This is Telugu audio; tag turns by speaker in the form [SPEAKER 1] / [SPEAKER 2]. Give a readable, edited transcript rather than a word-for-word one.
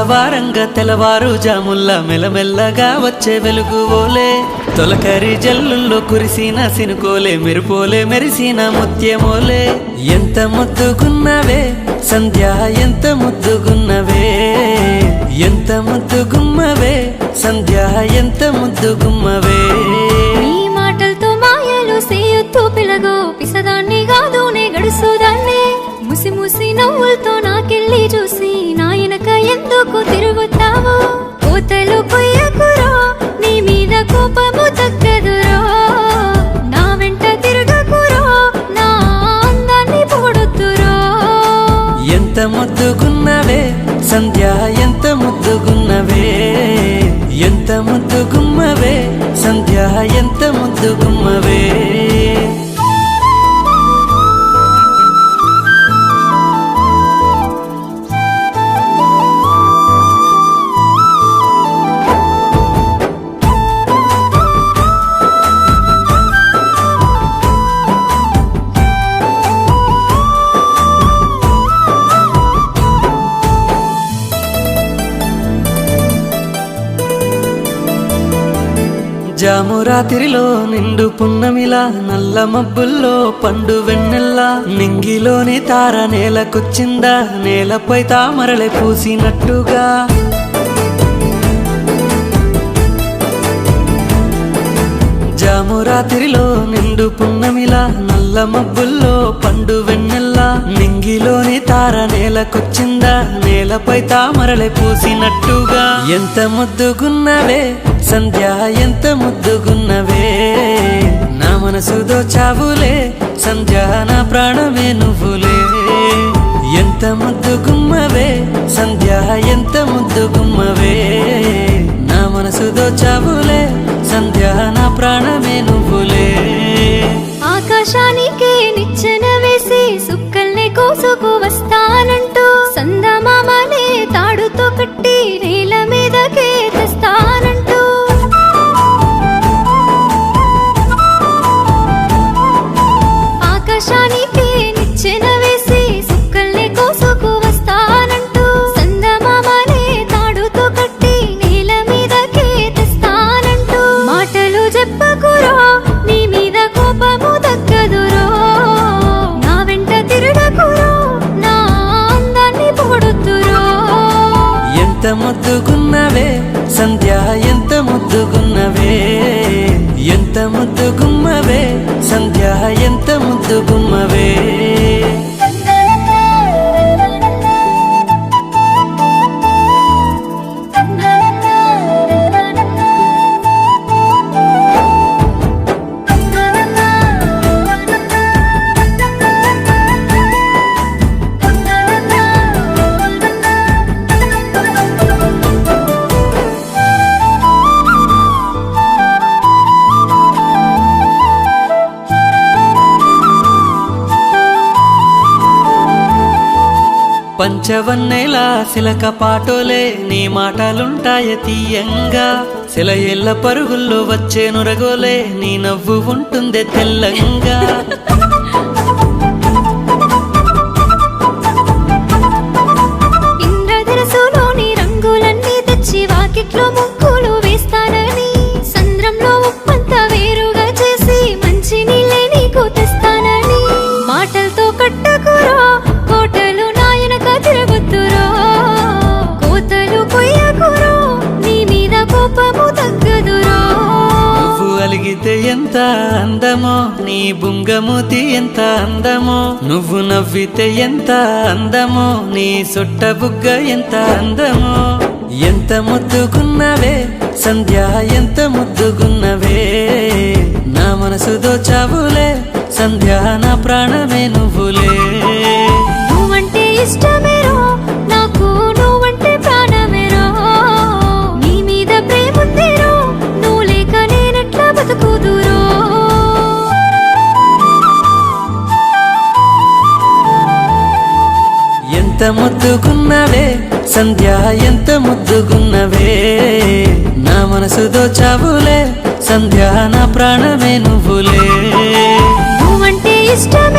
[SPEAKER 1] తెల్లవారంగా తెల్లవారు జాముల్లా మెల్లమెల్లగా వచ్చే వెలుగు ఓలే తొలకరి జల్లుల్లో కురిసిన సినుకోలే మెరుపోలే మెరిసిన ముత్యమోలే ఎంత ముద్దుగున్నవే సంధ్య ఎంత ముద్దుగున్నవే ఎంత ముద్దుగుమ్మవే సంధ్య ఎంత ముద్దుగుమ్మవే
[SPEAKER 2] నీ మాటలతో మాయలు సేయొద్దు పిలగో పిసదాన్ని కాదు నే గడుసుదాన్ని ముసి ముసి నవ్వులతో నాకెళ్ళి చూసి నాయనక ఎందుకు తిరుగుతావు కోతలు కొయ్యకురో నీ మీద కోపము తగ్గదురో నా వెంట తిరగకురో నా అందాన్ని పొగడొద్దురో
[SPEAKER 1] ఎంత ముద్దుగున్నవే సంధ్య ఎంత ముద్దుగున్నవే ఎంత ముద్దుగుమ్మవే సంధ్య ఎంత ముద్దుగుమ్మవే జాము రాత్రిలో నిండు పున్నమిలా నల్ల మబ్బుల్లో పండు వెన్నెల్లా నింగిలోని తార నేలకొచ్చిందా నేలపై తామరలే పూసినట్టుగా జాము రాత్రిలో నిండు పున్నమిలా నల్ల మబ్బుల్లో పండు వెన్నెల్లా నింగిలోని తార నేలకొచ్చిందా నేలపై తామరలే పూసినట్టుగా ఎంత ముద్దుగున్నవే సంధ్య ఎంత ముద్దుగున్నవే నా మనసు దోచావులే సంధ్య నా ప్రాణమే నువ్వులే ఎంత ముద్దుగుమ్మవే సంధ్య ఎంత ముద్దుగుమ్మవే నా మనసు దోచావులే సంధ్య నా ప్రాణమే నువ్వులే
[SPEAKER 2] ఆకాశానికే నిచ్చెన వేసి సుక్కల్ని కోసుకు వస్తానంటూ సందమామనే తాడుతో కట్టి నేల మీదకే తెస్తానంటూ ఆకాశానికే నిచ్చెన వేసి సుక్కల్ని కోసుకు వస్తానంటూ సందమామనే తాడుతో కట్టి నేల మీదకే తెస్తానంటూ మాటలు చెప్పకురో నీ మీద కోపము తగ్గదురో నా వెంట తిరగకురో నా అందాన్ని పొగడొద్దురో
[SPEAKER 1] ఎంత ముద్దుగున్నవే సంధ్య ఎంత ముద్దుగున్నవే ఎంత ముద్దుగుమ్మవే సంధ్య ఎంత ముద్దుగుమ్మవే పంచవన్నెలా సిలక పాటోలే నీ మాటలుంటాయ తీయంగా సిలయేళ్ల పరుగుల్లో వచ్చే నురగోలే నీ నవ్వు ఉంటుందే తెల్లంగా
[SPEAKER 2] ఇంద్రధనుసులోని రంగులన్నీ తెచ్చి వాకిట్లో ముగ్గులు వేస్తానని సంద్రంలో ఉప్పంతా వేరుగా చేసి మంచి నీళ్ళే నీకు తెస్తానని మాటలతో కట్టకురో కోటలు నాయనక తిరగొద్దురో కోతలు కొయ్యకురో నీ మీద కోపము తగ్గదురో
[SPEAKER 1] నువ్వు అలిగితే ఎంత అందమో నీ బుంగమూతి ఎంత అందమో నువ్వు నవ్వితే ఎంత అందమో నీ సొట్ట బుగ్గ ఎంత అందమో ఎంత ముద్దుగున్నవే సంధ్య ఎంత ముద్దుగున్నవే నా మనసు దోచావులే సంధ్య నా ప్రాణమే నువ్వులే
[SPEAKER 2] నువ్వంటే ఇష్టమేరో నాకు నువ్వంటే ప్రాణమేరో నీ మీద ప్రేముందేరో నువ్వు లేక నేనెట్లా బతుకుదురో
[SPEAKER 1] ఎంత ముద్దుగున్నవే సంధ్య ఎంత ముద్దుగున్నవే నా మనసు దోచావులే సంధ్య నా ప్రాణమే నువ్వులే
[SPEAKER 2] నువ్వంటే ఇష్టం